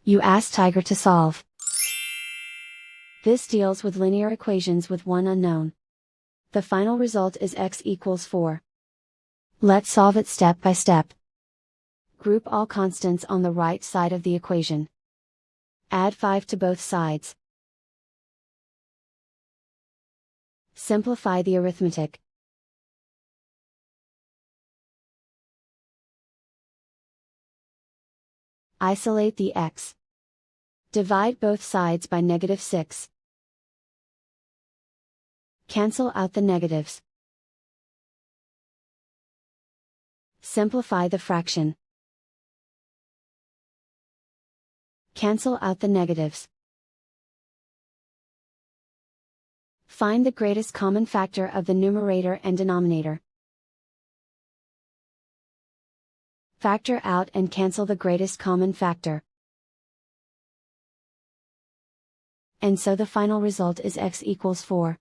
You ask Tiger to solve. This deals with linear equations with one unknown. The final result is x equals 4. Let's solve it step by step. Group all constants on the right side of the equation. Add 5 to both sides. Simplify the arithmetic. Isolate the x. Divide both sides by -6. Cancel out the negatives. Simplify the fraction. Cancel out the negatives. Find the greatest common factor of the numerator and denominator. Factor out and cancel the greatest common factor. And so the final result is x equals 4.